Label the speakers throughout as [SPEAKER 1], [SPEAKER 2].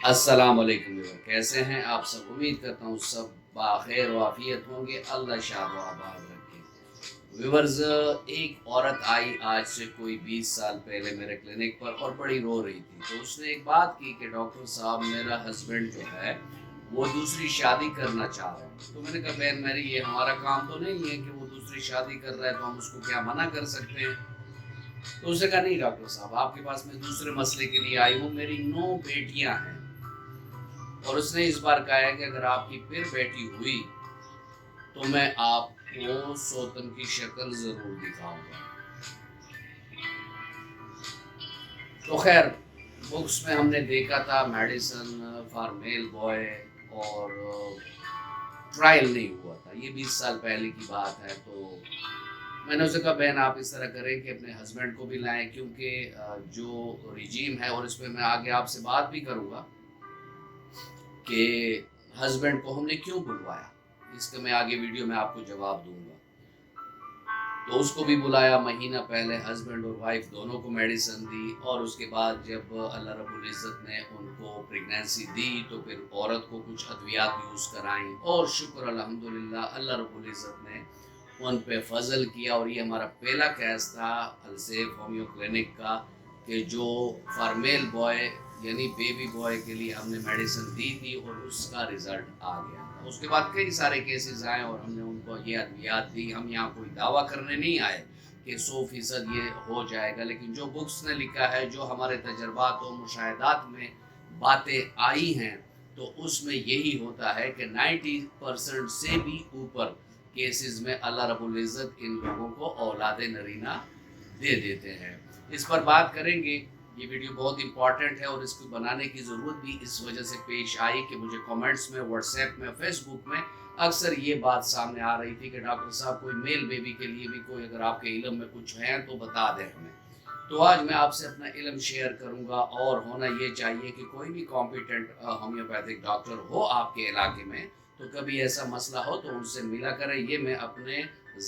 [SPEAKER 1] السلام علیکم ویور، کیسے ہیں آپ سب؟ امید کرتا ہوں سب بخیر و عافیت ہوں گے، اللہ شاد و آباد رکھے۔ ویورز، ایک عورت آئی آج سے کوئی 20 سال پہلے میرے کلینک پر اور بڑی رو رہی تھی، تو اس نے ایک بات کی کہ ڈاکٹر صاحب میرا ہسبینڈ جو ہے وہ دوسری شادی کرنا چاہ رہا ہے۔ تو میں نے کہا بہن میری، یہ ہمارا کام تو نہیں ہے کہ وہ دوسری شادی کر رہا ہے تو ہم اس کو کیا منع کر سکتے ہیں؟ تو اس نے کہا نہیں ڈاکٹر صاحب، آپ کے پاس میں دوسرے مسئلے کے لیے آئی ہوں، میری 9 بیٹیاں ہیں اور اس نے اس بار کہا ہے کہ اگر آپ کی پھر بیٹی ہوئی تو میں آپ کو سوتن کی شکل ضرور دکھاؤں گا۔ تو خیر، بکس میں ہم نے دیکھا تھا میڈیسن فار میل بوائے، اور ٹرائل نہیں ہوا تھا، یہ 20 سال پہلے کی بات ہے۔ تو میں نے اسے کہا بہن آپ اس طرح کریں کہ اپنے ہسبینڈ کو بھی لائیں، کیونکہ جو رجیم ہے، اور اس میں میں آگے آپ سے بات بھی کروں گا کہ ہسبینڈ کو ہم نے کیوں بلوایا، اس کا میں آگے ویڈیو میں آپ کو جواب دوں گا۔ تو اس کو بھی بلایا، مہینہ پہلے ہسبینڈ اور وائف دونوں کو میڈیسن دی، اور اس کے بعد جب اللہ رب العزت نے ان کو پریگنینسی دی تو پھر عورت کو کچھ ادویات یوز کرائیں، اور شکر الحمدللہ اللہ رب العزت نے ان پہ فضل کیا۔ اور یہ ہمارا پہلا کیس تھا السیف ہومیو کلینک کا کہ جو فارمیل بوائے یعنی بیبی بوائے کے لیے ہم نے میڈیسن دی تھی اور اس کا رزلٹ آ گیا تھا۔ اس کے بعد کئی سارے کیسز آئے اور ہم نے ان کو یہ ادویات دی۔ ہم یہاں کوئی دعویٰ کرنے نہیں آئے کہ 100% یہ ہو جائے گا، لیکن جو بکس نے لکھا ہے، جو ہمارے تجربات و مشاہدات میں باتیں آئی ہیں، تو اس میں یہی ہوتا ہے کہ 90% سے بھی اوپر کیسز میں اللہ رب العزت ان لوگوں کو اولاد نرینہ دے دیتے ہیں۔ اس پر بات کریں گے۔ یہ ویڈیو بہت امپورٹنٹ ہے اور اس کو بنانے کی ضرورت بھی اس وجہ سے پیش آئی کہ مجھے کامنٹس میں، واٹس ایپ میں، فیس بک میں اکثر یہ بات سامنے آ رہی تھی کہ ڈاکٹر صاحب کوئی میل بیبی کے لیے بھی کوئی اگر آپ کے علم میں کچھ ہے تو بتا دیں ہمیں۔ تو آج میں آپ سے اپنا علم شیئر کروں گا، اور ہونا یہ چاہیے کہ کوئی بھی کمپیٹنٹ ہومیوپیتھک ڈاکٹر ہو آپ کے علاقے میں، تو کبھی ایسا مسئلہ ہو تو ان سے ملا کریں۔ یہ میں اپنے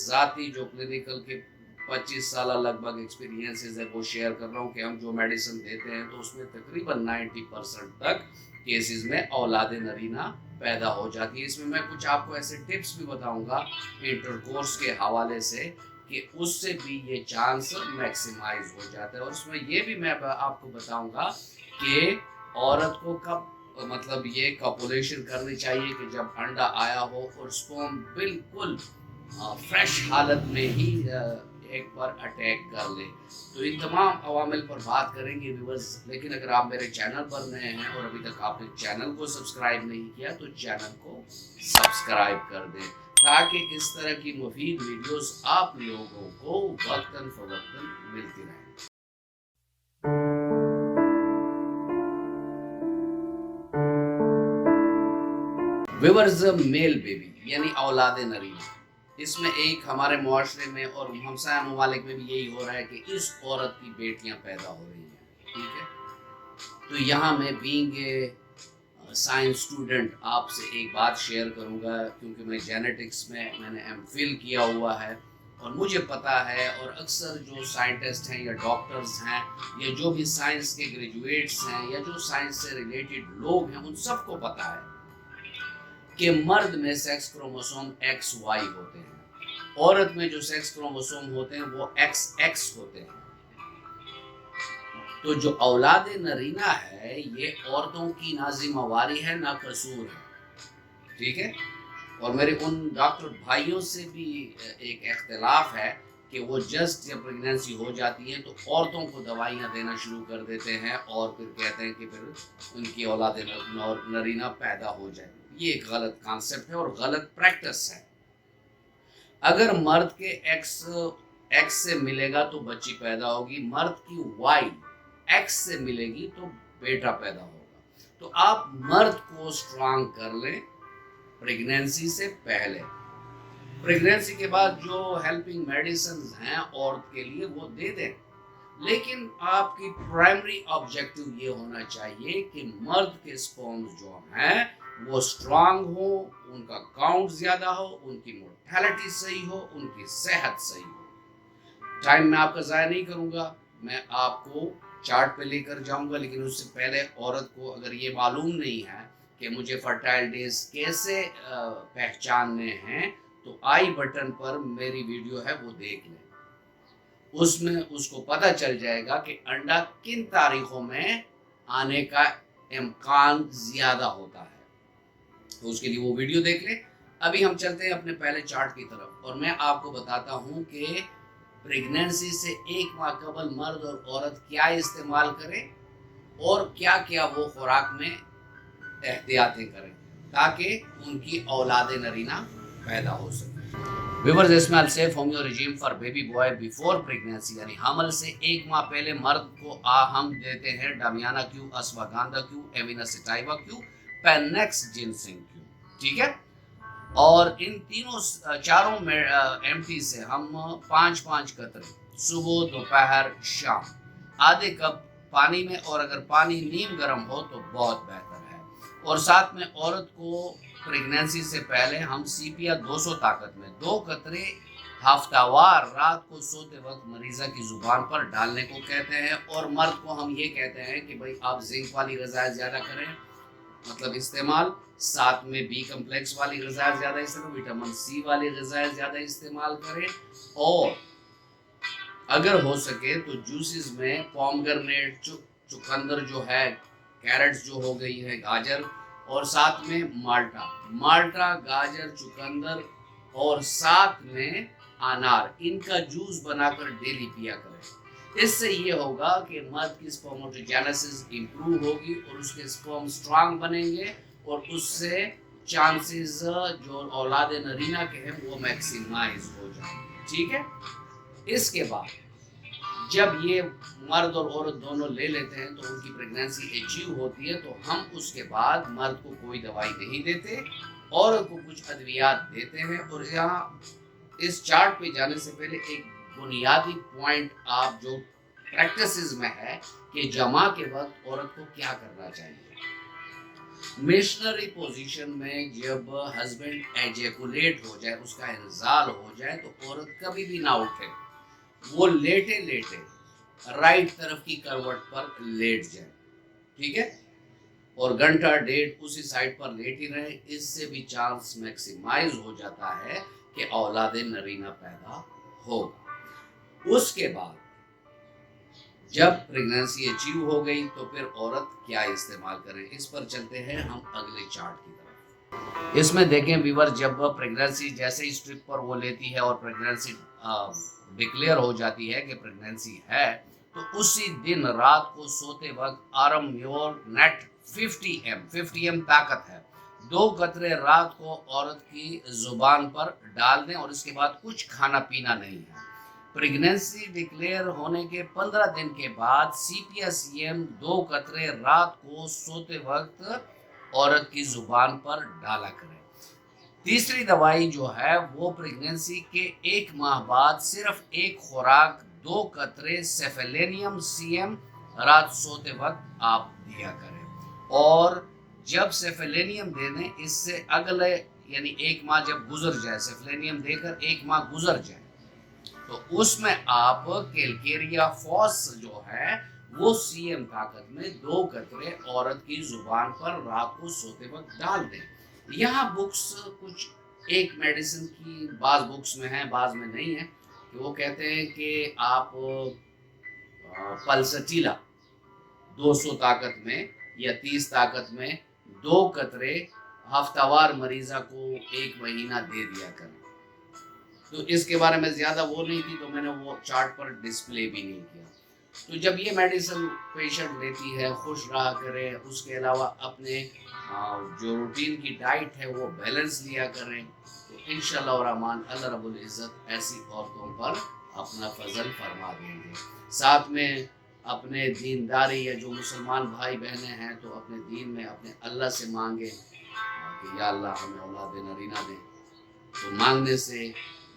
[SPEAKER 1] ذاتی جو کلینکل کے 25 سالہ لگ بھگ ایکسپیرینسز ہے وہ شیئر کر رہا ہوں کہ ہم جو میڈیسن دیتے ہیں تو اس میں تقریباً 90% تک کیسز میں اولاد نرینہ پیدا ہو جاتی ہے۔ اس میں کچھ آپ کو ایسے ٹپس بھی بتاؤں گا انٹرکورس کے حوالے سے کہ اس سے بھی یہ چانس میکسیمائز ہو جاتا ہے۔ اور اس میں یہ بھی میں آپ کو بتاؤں گا کہ عورت کو کب مطلب یہ کاپولیشن کرنی چاہیے کہ جب انڈا آیا ہو اور سپرم بالکل فریش حالت میں ہی ایک بار اٹیک کر لے۔ تو ان تمام عوامل پر بات کریں گے ویورز، لیکن اگر آپ میرے چینل پر نئے ہیں اور ابھی تک آپ نے چینل کو سبسکرائب نہیں کیا تو چینل کو سبسکرائب کر دیں، تاکہ اس طرح کی مفید ویڈیوز آپ لوگوں کو وقتاً فوقتاً ملتی رہیں۔ ویورز، میل بیبی یعنی اولاد نرینہ، اس میں ایک ہمارے معاشرے میں اور ہمسایہ ممالک میں بھی یہی ہو رہا ہے کہ اس عورت کی بیٹیاں پیدا ہو رہی ہیں، ٹھیک ہے؟ تو یہاں میں بینگ اے سائنس اسٹوڈنٹ آپ سے ایک بات شیئر کروں گا، کیونکہ میں جینیٹکس میں نے ایم فل کیا ہوا ہے اور مجھے پتا ہے، اور اکثر جو سائنٹسٹ ہیں یا ڈاکٹرز ہیں یا جو بھی سائنس کے گریجویٹس ہیں یا جو سائنس سے ریلیٹڈ لوگ ہیں، ان سب کو پتا ہے کہ مرد میں سیکس کروموسوم ایکس وائی ہوتے ہیں، عورت میں جو سیکس کروموسوم ہوتے ہیں وہ ایکس ایکس ہوتے ہیں۔ تو جو اولاد نرینہ ہے یہ عورتوں کی نہ ذمہ واری ہے نہ قصور ہے، ٹھیک ہے؟ اور میرے ان ڈاکٹر بھائیوں سے بھی ایک اختلاف ہے کہ وہ جسٹ جب پریگنینسی ہو جاتی ہے تو عورتوں کو دوائیاں دینا شروع کر دیتے ہیں اور پھر کہتے ہیں کہ پھر ان کی اولاد نرینہ پیدا ہو جائے۔ یہ ایک غلط کانسیپٹ ہے اور غلط پریکٹس ہے۔ اگر مرد کے ایکس سے ملے گا تو بچی پیدا ہوگی، مرد کی وائی ایکس سے ملے گی تو بیٹا پیدا ہوگا۔ تو آپ مرد کو سٹرانگ کر لیں پریگنینسی سے پہلے، پریگنینسی کے بعد جو ہیلپنگ میڈیسنز ہیں عورت کے لیے وہ دے دیں، لیکن آپ کی پرائمری آبجیکٹو یہ ہونا چاہیے کہ مرد کے سپرمز جو ہیں وہ سٹرانگ ہو، ان کا کاؤنٹ زیادہ ہو، ان کی مورٹیلٹی صحیح ہو، ان کی صحت صحیح ہو۔ ٹائم میں آپ کا ضائع نہیں کروں گا، میں آپ کو چارٹ پہ لے کر جاؤں گا، لیکن اس سے پہلے عورت کو اگر یہ معلوم نہیں ہے کہ مجھے فرٹائل ڈیز کیسے پہچاننے ہیں تو آئی بٹن پر میری ویڈیو ہے وہ دیکھ لیں، اس میں اس کو پتہ چل جائے گا کہ انڈا کن تاریخوں میں آنے کا امکان زیادہ ہوتا ہے، تو اس کے لیے وہ ویڈیو دیکھ لیں۔ ابھی ہم چلتے ہیں اپنے پہلے چارٹ کی طرف، اور میں آپ کو بتاتا ہوں کہ پریگنینسی سے 1 ماہ قبل مرد اور عورت کیا استعمال کریں اور کیا کیا وہ خوراک میں احتیاطیں کریں تاکہ ان کی اولاد نرینہ پیدا ہو سکے۔ ویورز، اس میں السیف homeo regime for baby boy before pregnancy, یعنی حمل سے 1 ماہ پہلے مرد کو ہم دیتے ہیں ڈامیانا کیو، اشواگاندھا کیو، ایوینا سٹائیوا کیو، پینیکس جنسنگ کیو، ٹھیک ہے؟ اور ان چاروں ایم ٹی سے ہم 5 قطرے صبح، دوپہر، شام آدھے کپ پانی میں، اور اگر پانی نیم گرم ہو تو بہت بہتر ہے۔ اور ساتھ میں عورت کو پریگنینسی سے پہلے ہم سیپیا 200 طاقت میں 2 قطرے ہفتہ وار رات کو سوتے وقت مریضہ کی زبان پر ڈالنے کو کہتے ہیں، اور مرد کو ہم یہ کہتے ہیں کہ بھائی آپ زنک والی غذائیں زیادہ کریں، مطلب استعمال، ساتھ میں بی کمپلیکس والی غذائیں زیادہ استعمال، وٹامن سی والی غذائیں زیادہ استعمال کریں، اور اگر ہو سکے تو جوسز میں پومگرنیٹ، چقندر جو ہے، کیرٹس جو ہو گئی ہے، گاجر، اور ساتھ میں مالٹا، گاجر، چقندر، اور ساتھ میں انار، ان کا جوس بنا کر ڈیلی پیا کریں۔ اس سے یہ ہوگا کہ مرد کی سپرموٹوجینیسس امپروو ہوگی اور اس کے سپرم سٹرانگ بنیں گے، اور اس سے چانسز جو اولاد نرینہ کے ہیں وہ میکسیمائز ہو جائیں گے، ٹھیک ہے؟ اس کے بعد جب یہ مرد اور عورت دونوں لے لیتے ہیں تو ان کی پریگنینسی اچیو ہوتی ہے، تو ہم اس کے بعد مرد کو کوئی دوائی نہیں دیتے، عورت کو کچھ ادویات دیتے ہیں۔ اور یہاں اس چارٹ پہ جانے سے پہلے ایک بنیادی پوائنٹ آپ جو پریکٹسز میں ہے کہ جمع کے وقت عورت کو کیا کرنا چاہیے۔ میشنری پوزیشن میں جب ہسبینڈ ایجیکولیٹ ہو جائے، اس کا انزال ہو جائے، تو عورت کبھی بھی نہ اٹھے، وہ لیٹے رائٹ طرف کی کروٹ پر لیٹ جائے، ٹھیک ہے؟ اور گھنٹہ ڈیڑھ اسی سائڈ پر لیٹی رہے، اس سے بھی چانس میکسیمائز ہو جاتا ہے کہ اولاد نرینہ پیدا ہوگا۔ اس کے بعد جب پریگنینسی اچیو ہو گئی تو پھر عورت کیا استعمال کریں، اس پر چلتے ہیں ہم اگلے چارٹ کی طرف۔ اس میں دیکھیں ویور، جب پریگنینسی جیسے ہی اسٹرپ پر وہ لیتی ہے اور پریگنینسی ڈکلیئر ہو جاتی ہے کہ پریگنینسی ہے، تو اسی دن رات کو سوتے وقت آرم میور نیٹ 50 ایم طاقت ہے 2 قطرے رات کو عورت کی زبان پر ڈال دیں، اور اس کے بعد کچھ کھانا پینا نہیں ہے۔ پریگنینسی ڈکلیئر ہونے کے 15 دن کے بعد CPSCM 2 قطرے رات کو سوتے وقت عورت کی زبان پر ڈالا کریں۔ تیسری دوائی جو ہے وہ پریگنینسی کے 1 ماہ بعد صرف ایک خوراک 2 قطرے سیفلینیم CM رات سوتے وقت آپ دیا کریں، اور جب سیفلینیم دے دیں اس سے اگلے یعنی 1 ماہ جب گزر جائے، سیفلینیم دے کر 1 ماہ گزر جائے، تو اس میں آپ کیلکیریا فوس جو ہے وہ CM طاقت میں 2 قطرے عورت کی زبان پر رات کو سوتے وقت ڈال دیں۔ یہاں بکس کچھ ایک میڈیسن کی بعض بکس میں ہیں، بعض میں نہیں ہے، کہ وہ کہتے ہیں کہ آپ پلسٹیلا 200 طاقت میں یا 30 طاقت میں 2 قطرے ہفتہ وار مریضہ کو 1 مہینہ دے دیا کریں۔ تو اس کے بارے میں زیادہ وہ نہیں تھی، تو میں نے وہ چارٹ پر ڈسپلے بھی نہیں کیا۔ تو جب یہ میڈیسن پیشنٹ لیتی ہے خوش رہا کرے، اس کے علاوہ اپنے جو روٹین کی ڈائٹ ہے وہ بیلنس لیا کریں، تو انشاءاللہ الرحمن اللہ رب العزت ایسی عورتوں پر اپنا فضل فرما دیں گے۔ ساتھ میں اپنے دینداری یا جو مسلمان بھائی بہنیں ہیں تو اپنے دین میں اپنے اللہ سے مانگے کہ یا اللہ ہمیں اولاد نرینہ دیں، تو مانگنے سے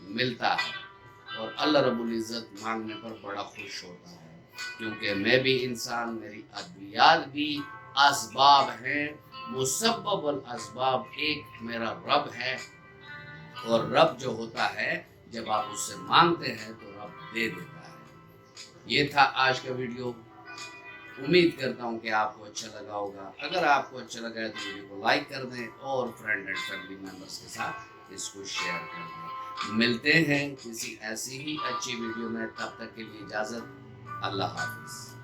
[SPEAKER 1] ملتا ہے، اور اللہ رب العزت مانگنے پر بڑا خوش ہوتا ہے، کیونکہ میں بھی انسان، میری ادویات بھی اسباب ہیں، مسبب الاسباب ایک میرا رب ہے، اور رب جو ہوتا ہے جب آپ اس سے مانگتے ہیں تو رب دے دیتا ہے۔ یہ تھا آج کا ویڈیو، امید کرتا ہوں کہ آپ کو اچھا لگا ہوگا. اگر آپ کو اچھا لگا ہے تو ویڈیو کو لائک کر دیں اور فرینڈ اینڈ فیملی ممبرس کے ساتھ اس کو شیئر کر دیں. ملتے ہیں کسی ایسی ہی اچھی ویڈیو میں، تب تک کے لیے اجازت. اللہ حافظ.